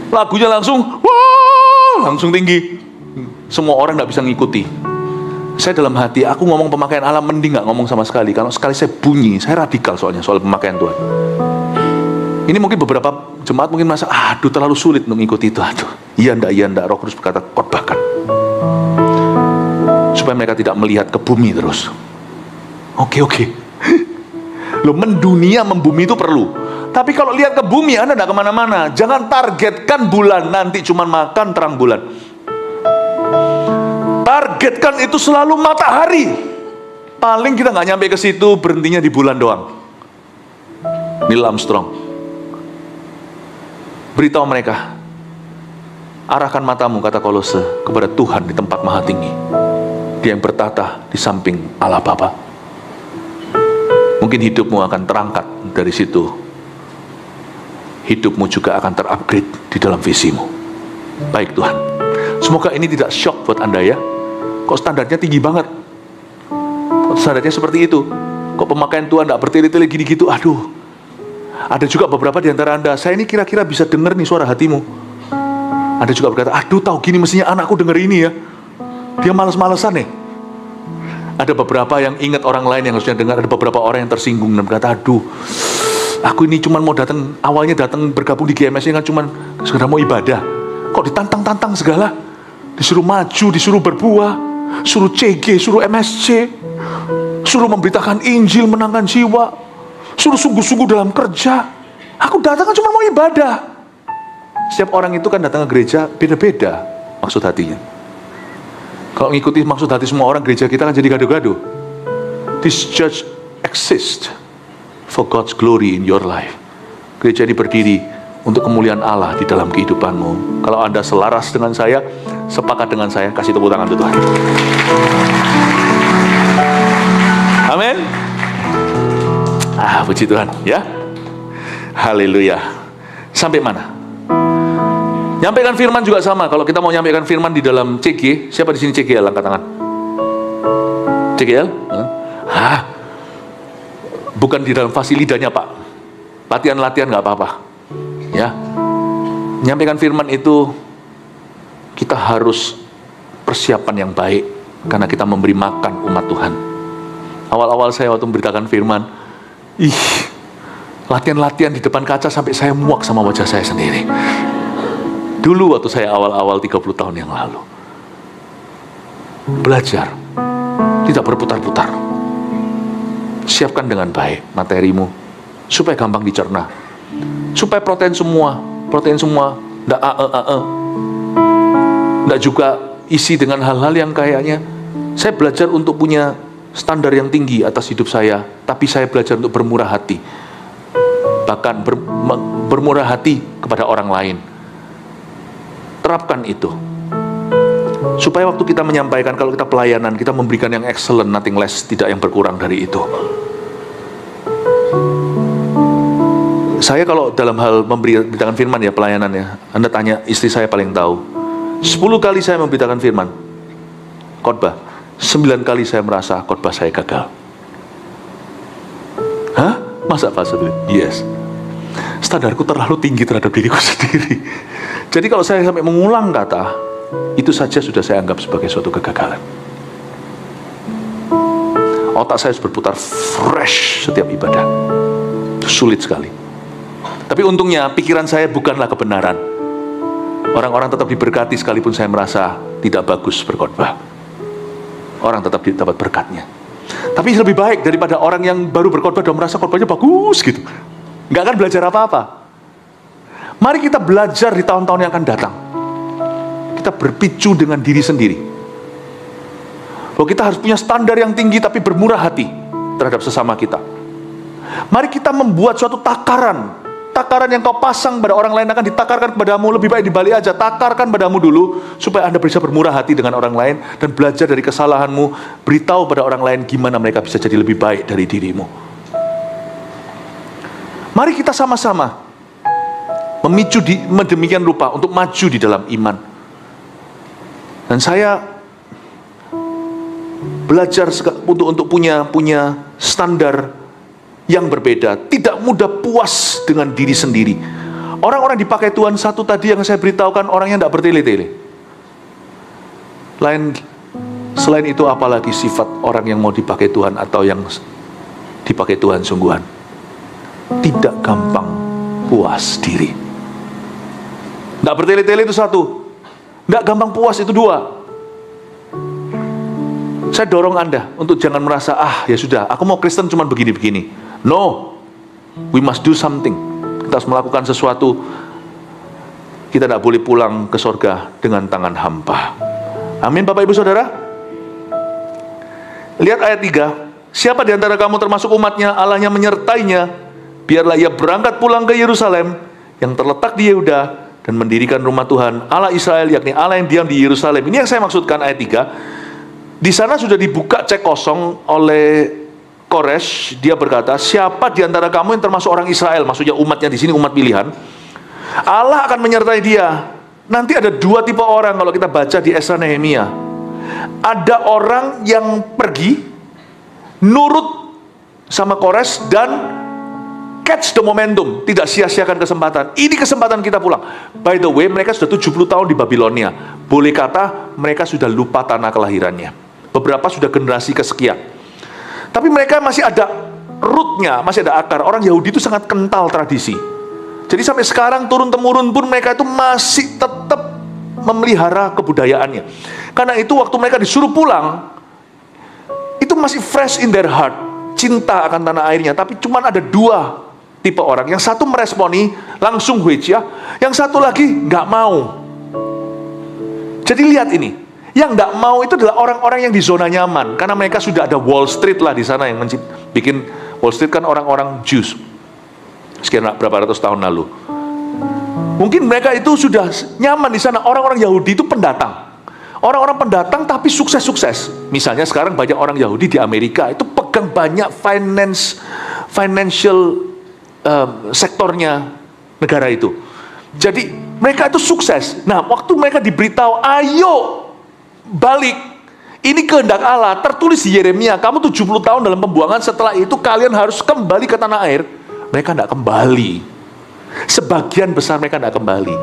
Lagunya langsung, wah, langsung tinggi. Semua orang tidak bisa ngikuti. Saya dalam hati, aku ngomong pemakaian Allah mending gak ngomong sama sekali. Kalau sekali saya bunyi, saya radikal soalnya soal pemakaian Tuhan. Ini mungkin beberapa jemaat mungkin merasa, aduh terlalu sulit untuk mengikuti itu. Aduh, iya ndak, Roh Kudus berkata, khotbahkan. Supaya mereka tidak melihat ke bumi terus. Oke. Loh, mendunia, membumi itu perlu. Tapi kalau lihat ke bumi, Anda tidak kemana-mana. Jangan targetkan bulan, nanti cuma makan terang bulan. Targetkan itu selalu matahari. Paling kita nggak nyampe ke situ, berhentinya di bulan doang. Neil Armstrong. Beritahu mereka, arahkan matamu, kata Kolose, kepada Tuhan di tempat maha tinggi. Dia yang bertata di samping Allah Bapa. Mungkin hidupmu akan terangkat dari situ. Hidupmu juga akan terupgrade di dalam visimu. Baik Tuhan. Semoga ini tidak shock buat Anda ya. Kok standarnya tinggi banget? Kok standarnya seperti itu? Kok pemakaian Tuhan tidak bertele-tele gini gitu? Aduh. Ada juga beberapa di antara Anda, saya ini kira-kira bisa dengar nih suara hatimu. Ada juga berkata, aduh tahu gini mestinya anakku denger ini ya. Dia males-malesan nih. Ada beberapa yang ingat orang lain yang harusnya dengar. Ada beberapa orang yang tersinggung dan berkata, aduh, aku ini cuma mau datang, awalnya datang bergabung di GMS ini kan cuma sekedar mau ibadah. Kok ditantang-tantang segala? Disuruh maju, disuruh berbuah, suruh CG, suruh MSC, suruh memberitakan Injil, menangkan jiwa, suruh sungguh-sungguh dalam kerja. Aku datang kan cuma mau ibadah. Setiap orang itu kan datang ke gereja beda-beda maksud hatinya. Kalau mengikuti maksud hati semua orang, gereja kita kan jadi gaduh-gaduh. This church exists for God's glory in your life. Gereja ini berdiri untuk kemuliaan Allah di dalam kehidupanmu. Kalau Anda selaras dengan saya, sepakat dengan saya, kasih tepuk tangan untuk Tuhan. Amin. Puji Tuhan ya. Haleluya. Sampai mana? Nyampaikan firman juga sama. Kalau kita mau nyampaikan firman di dalam CG, siapa di sini CGL? Angkat tangan. CGL? Bukan di dalam fasilitanya Pak. Latihan-latihan nggak apa-apa. Ya. Nyampaikan firman itu kita harus persiapan yang baik karena kita memberi makan umat Tuhan. Awal-awal saya waktu memberitakan firman, latihan-latihan di depan kaca sampai saya muak sama wajah saya sendiri. Dulu waktu saya awal-awal 30 tahun yang lalu. Belajar. Tidak berputar-putar. Siapkan dengan baik materimu. Supaya gampang dicerna. Supaya protein semua. Tidak Tidak juga isi dengan hal-hal yang kayaknya. Saya belajar untuk punya standar yang tinggi atas hidup saya. Tapi saya belajar untuk bermurah hati. Bahkan bermurah hati kepada orang lain. Terapkan itu. Supaya waktu kita menyampaikan, kalau kita pelayanan, kita memberikan yang excellent, nothing less, tidak yang berkurang dari itu. Saya kalau dalam hal memberitakan firman ya, pelayanan ya, Anda tanya istri saya paling tahu. 10 kali saya memberitakan firman, khotbah, 9 kali saya merasa khotbah saya gagal. Hah? Masa Pak Sabri? Yes. Standarku terlalu tinggi terhadap diriku sendiri. Jadi kalau saya sampai mengulang kata, itu saja sudah saya anggap sebagai suatu kegagalan. Otak saya harus berputar fresh setiap ibadah. Itu sulit sekali. Tapi untungnya pikiran saya bukanlah kebenaran. Orang-orang tetap diberkati sekalipun saya merasa tidak bagus berkhotbah. Orang tetap dapat berkatnya. Tapi lebih baik daripada orang yang baru berkhotbah dan merasa khotbahnya bagus gitu. Nggak akan belajar apa-apa. Mari kita belajar di tahun-tahun yang akan datang. Kita berpicu dengan diri sendiri. Bahwa kita harus punya standar yang tinggi tapi bermurah hati terhadap sesama kita. Mari kita membuat suatu takaran. Takaran yang kau pasang pada orang lain akan ditakarkan kepadamu. Lebih baik dibalik aja, takarkan padamu dulu, supaya Anda bisa bermurah hati dengan orang lain dan belajar dari kesalahanmu. Beritahu pada orang lain gimana mereka bisa jadi lebih baik dari dirimu. Mari kita sama-sama memicu demikian rupa untuk maju di dalam iman. Dan saya belajar untuk punya standar yang berbeda, tidak mudah puas dengan diri sendiri. Orang-orang dipakai Tuhan satu tadi yang saya beritahukan, orangnya tidak bertele-tele. Selain itu apalagi sifat orang yang mau dipakai Tuhan atau yang dipakai Tuhan sungguhan? Tidak gampang puas diri. Tidak bertele-tele itu satu, tidak gampang puas itu dua. Saya dorong Anda untuk jangan merasa, ya sudah, aku mau Kristen cuma begini-begini. No, we must do something. Kita harus melakukan sesuatu. Kita tidak boleh pulang ke sorga dengan tangan hampa. Amin, Bapak Ibu Saudara. Lihat ayat 3. Siapa di antara kamu termasuk umatnya, Allahnya menyertainya, biarlah ia berangkat pulang ke Yerusalem yang terletak di Yehuda dan mendirikan rumah Tuhan Allah Israel, yakni Allah yang diam di Yerusalem. Ini yang saya maksudkan ayat 3. Di sana sudah dibuka cek kosong oleh Koresh. Dia berkata, siapa di antara kamu yang termasuk orang Israel, maksudnya umatnya di sini, umat pilihan, Allah akan menyertai dia. Nanti ada dua tipe orang kalau kita baca di Esra Nehemia. Ada orang yang pergi nurut sama Koresh dan catch the momentum, tidak sia-siakan kesempatan. Ini kesempatan kita pulang. By the way, mereka sudah 70 tahun di Babilonia. Boleh kata mereka sudah lupa tanah kelahirannya. Beberapa sudah generasi kesekian. Tapi mereka masih ada rootnya, masih ada akar. Orang Yahudi itu sangat kental tradisi. Jadi sampai sekarang turun-temurun pun mereka itu masih tetap memelihara kebudayaannya. Karena itu waktu mereka disuruh pulang, itu masih fresh in their heart, cinta akan tanah airnya. Tapi cuma ada dua tipe orang. Yang satu meresponi langsung hujjah, yang satu lagi nggak mau. Jadi lihat ini. Yang tidak mau itu adalah orang-orang yang di zona nyaman, karena mereka sudah ada Wall Street lah di sana yang bikin Wall Street kan orang-orang Jews sekian berapa ratus tahun lalu. Mungkin mereka itu sudah nyaman di sana. Orang-orang Yahudi itu pendatang, orang-orang pendatang tapi sukses-sukses. Misalnya sekarang banyak orang Yahudi di Amerika itu pegang banyak financial sektornya negara itu. Jadi mereka itu sukses. Nah, waktu mereka diberitahu, ayo balik, ini kehendak Allah, tertulis di Yeremia, kamu 70 tahun dalam pembuangan, setelah itu kalian harus kembali ke tanah air. Mereka tidak kembali. Sebagian besar mereka tidak kembali.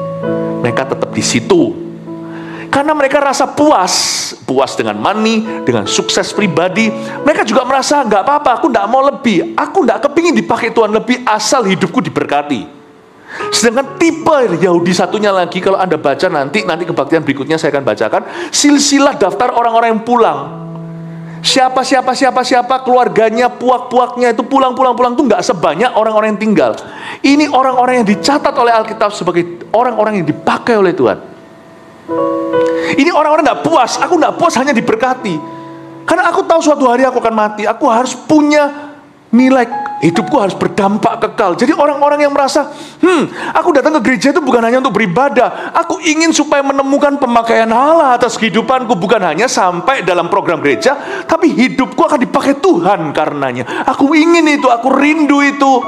Mereka tetap di situ. Karena mereka rasa puas dengan money, dengan sukses pribadi. Mereka juga merasa, nggak apa-apa, aku tidak mau lebih. Aku tidak kepingin dipakai Tuhan lebih, asal hidupku diberkati. Sedangkan tipe Yahudi satunya lagi, kalau Anda baca nanti kebaktian berikutnya saya akan bacakan silsilah daftar orang-orang yang pulang. Siapa keluarganya, puak-puaknya itu pulang itu nggak sebanyak orang-orang yang tinggal. Ini orang-orang yang dicatat oleh Alkitab sebagai orang-orang yang dipakai oleh Tuhan. Ini orang-orang nggak puas. Aku nggak puas hanya diberkati, karena aku tahu suatu hari aku akan mati. Aku harus punya nilai, hidupku harus berdampak kekal. Jadi orang-orang yang merasa, aku datang ke gereja itu bukan hanya untuk beribadah. Aku ingin supaya menemukan pemakaian Allah atas kehidupanku, bukan hanya sampai dalam program gereja, tapi hidupku akan dipakai Tuhan karenanya. Aku ingin itu, aku rindu itu.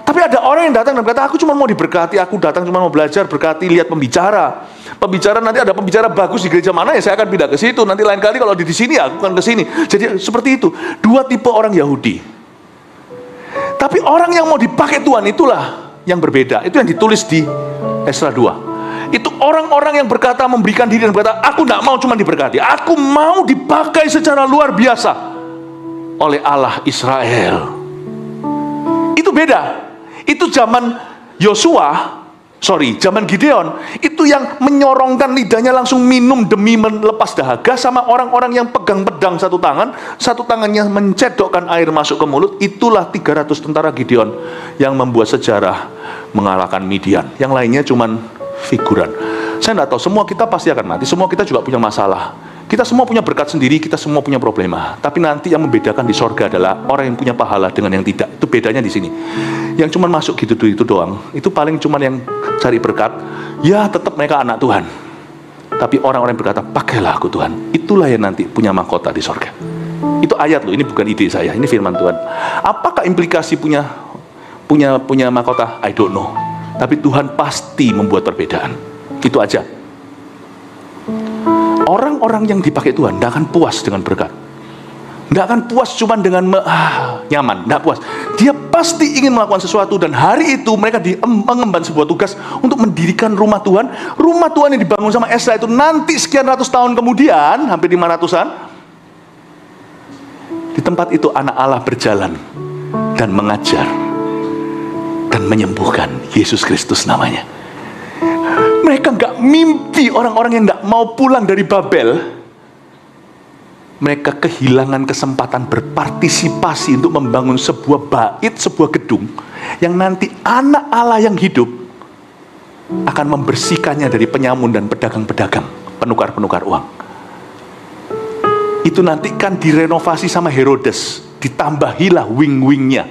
Tapi ada orang yang datang dan berkata, aku cuma mau diberkati, aku datang cuma mau belajar, berkati, lihat pembicara. Pembicara nanti ada pembicara bagus di gereja mana ya, saya akan pindah ke situ. Nanti lain kali kalau di sini ya, aku akan ke sini. Jadi seperti itu. Dua tipe orang Yahudi. Tapi orang yang mau dipakai Tuhan itulah yang berbeda. Itu yang ditulis di Esra 2. Itu orang-orang yang berkata, memberikan diri dan berkata, aku tidak mau cuma diberkati, aku mau dipakai secara luar biasa oleh Allah Israel. Itu beda. Itu zaman Yosua, Zaman Gideon itu yang menyorongkan lidahnya langsung minum demi melepas dahaga, sama orang-orang yang pegang pedang satu tangannya mencedokkan air masuk ke mulut. Itulah 300 tentara Gideon yang membuat sejarah mengalahkan Midian. Yang lainnya cuman figuran. Saya tidak tahu, semua kita pasti akan mati, semua kita juga punya masalah. Kita semua punya berkat sendiri, kita semua punya problema. Tapi nanti yang membedakan di sorga adalah orang yang punya pahala dengan yang tidak. Itu bedanya di sini. Yang cuma masuk gitu itu doang, itu paling cuma yang cari berkat. Ya tetap mereka anak Tuhan. Tapi orang-orang yang berkata, pakailah aku Tuhan, itulah yang nanti punya mahkota di sorga. Itu ayat loh, ini bukan ide saya, ini firman Tuhan. Apakah implikasi punya mahkota? I don't know. Tapi Tuhan pasti membuat perbedaan. Itu aja. Orang-orang yang dipakai Tuhan tidak akan puas dengan berkat, tidak akan puas cuma dengan nyaman, tidak puas. Dia pasti ingin melakukan sesuatu, dan hari itu mereka mengemban sebuah tugas untuk mendirikan rumah Tuhan. Rumah Tuhan yang dibangun sama Ezra itu nanti sekian ratus tahun kemudian, hampir 500-an, di tempat itu anak Allah berjalan dan mengajar dan menyembuhkan. Yesus Kristus namanya. Mereka nggak mimpi, orang-orang yang nggak mau pulang dari Babel, mereka kehilangan kesempatan berpartisipasi untuk membangun sebuah bait, sebuah gedung yang nanti anak Allah yang hidup akan membersihkannya dari penyamun dan pedagang-pedagang, penukar-penukar uang. Itu nanti kan direnovasi sama Herodes, ditambahilah wing-wingnya.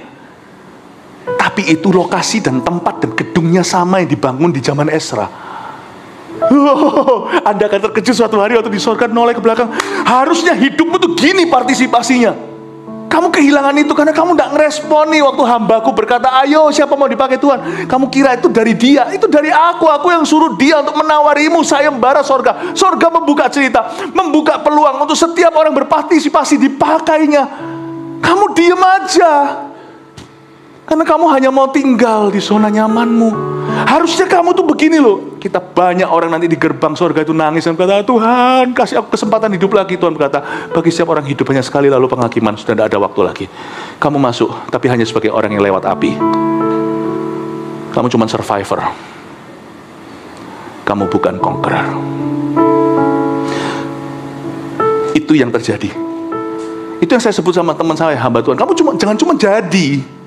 Tapi itu lokasi dan tempat dan gedungnya sama yang dibangun di zaman Ezra. Anda akan terkejut suatu hari waktu di sorga noleh ke belakang. Harusnya hidupmu tuh gini partisipasinya. Kamu kehilangan itu karena kamu tidak ngeresponi waktu hambaku berkata, ayo siapa mau dipakai Tuhan. Kamu kira itu dari dia, itu dari aku yang suruh dia untuk menawarimu sayembara sorga. Sorga membuka cerita, membuka peluang untuk setiap orang berpartisipasi dipakainya. Kamu diem aja karena kamu hanya mau tinggal di zona nyamanmu. Harusnya kamu tuh begini loh. Kita banyak orang nanti di gerbang sorga itu nangis dan berkata, Tuhan kasih aku kesempatan hidup lagi. Tuhan berkata, bagi setiap orang hidup hanya sekali, lalu penghakiman, sudah tidak ada waktu lagi. Kamu masuk, tapi hanya sebagai orang yang lewat api. Kamu cuma survivor. Kamu bukan conqueror. Itu yang terjadi. Itu yang saya sebut sama teman saya, hamba Tuhan. Kamu jangan cuma jadi.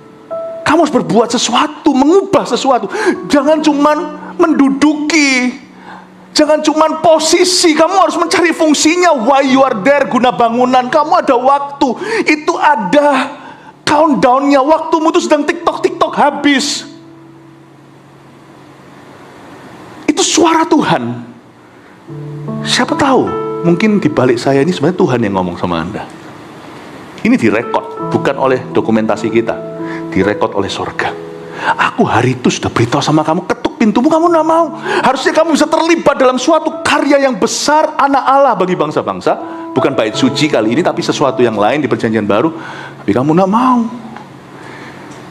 Kamu harus berbuat sesuatu, mengubah sesuatu. Jangan cuma menduduki, jangan cuma posisi. Kamu harus mencari fungsinya. Why you are there, guna bangunan. Kamu ada waktu, itu ada countdownnya. Waktumu itu sedang TikTok habis. Itu suara Tuhan. Siapa tahu, mungkin di balik saya ini sebenarnya Tuhan yang ngomong sama Anda. Ini direkod, bukan oleh dokumentasi kita, direkod oleh sorga. Aku hari itu sudah beritahu sama kamu, ketuk pintumu, kamu tidak mau. Harusnya kamu bisa terlibat dalam suatu karya yang besar, anak Allah bagi bangsa-bangsa. Bukan bait suci kali ini, tapi sesuatu yang lain di perjanjian baru. Tapi kamu tidak mau.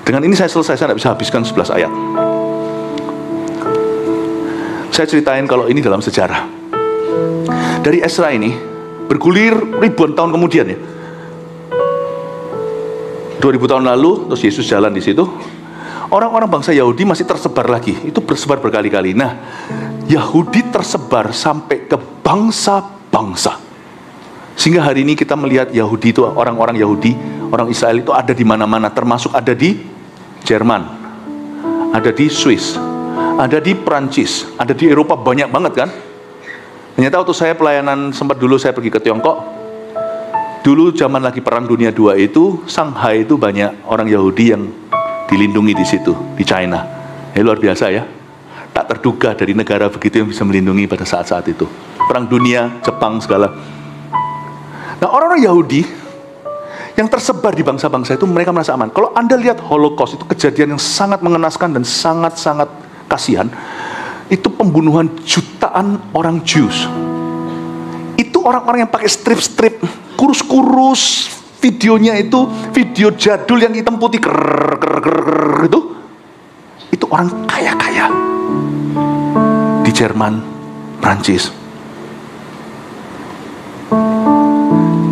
Dengan ini saya selesai, saya tidak bisa habiskan 11 ayat. Saya ceritain kalau ini dalam sejarah. Dari Ezra ini, bergulir ribuan tahun kemudian ya. 2000 tahun lalu, terus Yesus jalan di situ. Orang-orang bangsa Yahudi masih tersebar lagi. Itu bersebar berkali-kali. Nah, Yahudi tersebar sampai ke bangsa-bangsa. Sehingga hari ini kita melihat Yahudi itu, orang-orang Yahudi, orang Israel itu ada di mana-mana. Termasuk ada di Jerman, ada di Swiss, ada di Prancis, ada di Eropa, banyak banget kan. Ternyata waktu saya pelayanan, sempat dulu saya pergi ke Tiongkok. Dulu zaman lagi Perang Dunia II itu, Shanghai itu banyak orang Yahudi yang dilindungi di situ, di China. Luar biasa ya. Tak terduga dari negara begitu yang bisa melindungi pada saat-saat itu. Perang Dunia, Jepang segala. Nah, orang-orang Yahudi yang tersebar di bangsa-bangsa itu mereka merasa aman. Kalau Anda lihat Holocaust, itu kejadian yang sangat mengenaskan dan sangat-sangat kasihan. Itu pembunuhan jutaan orang Jews. Itu orang-orang yang pakai strip-strip, kurus-kurus, videonya itu video jadul yang hitam putih itu orang kaya-kaya di Jerman, Prancis.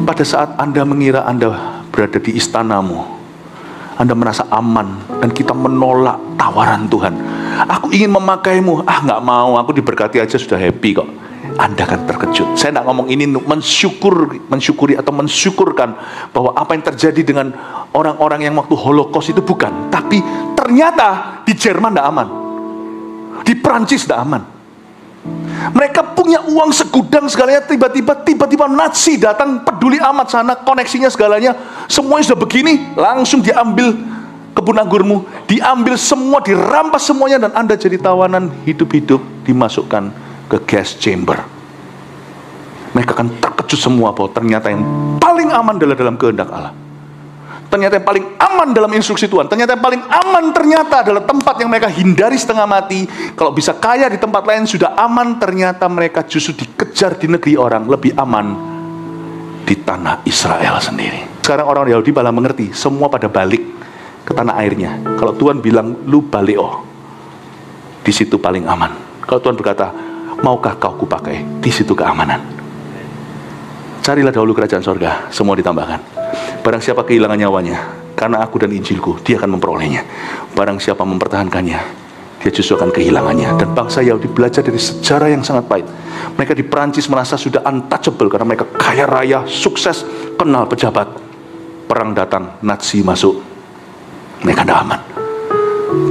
Pada saat Anda mengira Anda berada di istanamu, Anda merasa aman dan kita menolak tawaran Tuhan, Aku ingin memakaimu. Ah, nggak mau, aku diberkati aja sudah happy kok. Anda akan terkejut. Saya tidak ngomong ini mensyukuri atau mensyukurkan bahwa apa yang terjadi dengan orang-orang yang waktu Holocaust itu bukan. Tapi ternyata di Jerman tidak aman, di Prancis tidak aman. Mereka punya uang segudang segalanya, tiba-tiba Nazi datang, peduli amat sana, koneksinya segalanya, semuanya sudah begini, langsung diambil kebun anggurmu, diambil semua, dirampas semuanya, dan Anda jadi tawanan hidup-hidup, dimasukkan ke gas chamber. Mereka akan terkejut semua bahwa ternyata yang paling aman adalah dalam kehendak Allah. Ternyata yang paling aman dalam instruksi Tuhan. Ternyata yang paling aman ternyata adalah tempat yang mereka hindari setengah mati. Kalau bisa kaya di tempat lain sudah aman, ternyata mereka justru dikejar di negeri orang. Lebih aman di tanah Israel sendiri. Sekarang orang Yahudi malah mengerti, semua pada balik ke tanah airnya. Kalau Tuhan bilang, lu balik, di situ paling aman. Kalau Tuhan berkata, maukah kau kupakai, di situ keamanan. Carilah dahulu kerajaan sorga, semua ditambahkan. Barang siapa kehilangan nyawanya karena aku dan Injilku, dia akan memperolehnya. Barang siapa mempertahankannya, dia justru akan kehilangannya. Dan bangsa Yahudi belajar dari sejarah yang sangat pahit. Mereka di Perancis merasa sudah untouchable karena mereka kaya raya, sukses, kenal pejabat. Perang datang, Nazi masuk, mereka tidak aman.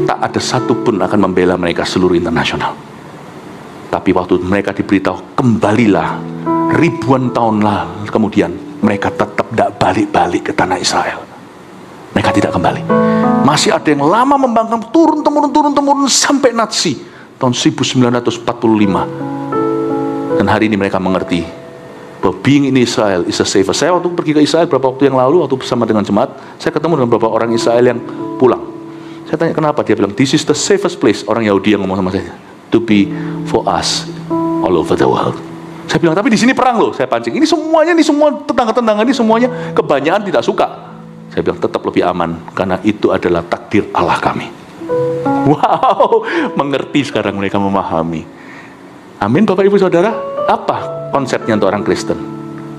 Tak ada satu pun akan membela mereka seluruh internasional. Tapi waktu mereka diberitahu kembalilah, ribuan tahun lalu kemudian, mereka tetap tidak balik-balik ke tanah Israel. Mereka tidak kembali. Masih ada yang lama membangkang, turun-temurun sampai Nazi tahun 1945. Dan hari ini mereka mengerti bahwa being in Israel is a safer. Saya waktu pergi ke Israel beberapa waktu yang lalu, waktu bersama dengan jemaat, saya ketemu dengan beberapa orang Israel yang pulang. Saya tanya kenapa, dia bilang this is the safest place. Orang Yahudi yang ngomong sama saya, to be for us all over the world. Saya bilang, tapi di sini perang loh. Saya pancing. Ini semua tetangga-tetangga ini semuanya kebanyakan tidak suka. Saya bilang tetap lebih aman karena itu adalah takdir Allah kami. Wow, mengerti sekarang mereka, memahami. Amin, Bapak Ibu Saudara. Apa konsepnya untuk orang Kristen?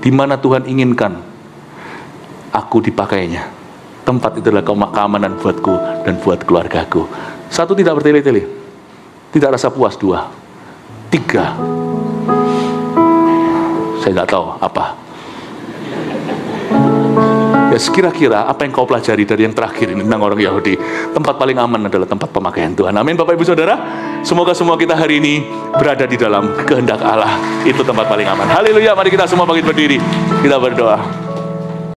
Di mana Tuhan inginkan aku dipakainya. Tempat itu adalah keamanan buatku dan buat keluargaku. Satu, tidak bertele-tele. Tidak rasa puas. Dua, tiga, saya nggak tahu apa. Ya, sekira-kira apa yang kau pelajari dari yang terakhir ini tentang orang Yahudi? Tempat paling aman adalah tempat pemakaian Tuhan. Amin, Bapak Ibu Saudara. Semoga semua kita hari ini berada di dalam kehendak Allah. Itu tempat paling aman. Haleluya. Mari kita semua bangkit berdiri. Kita berdoa.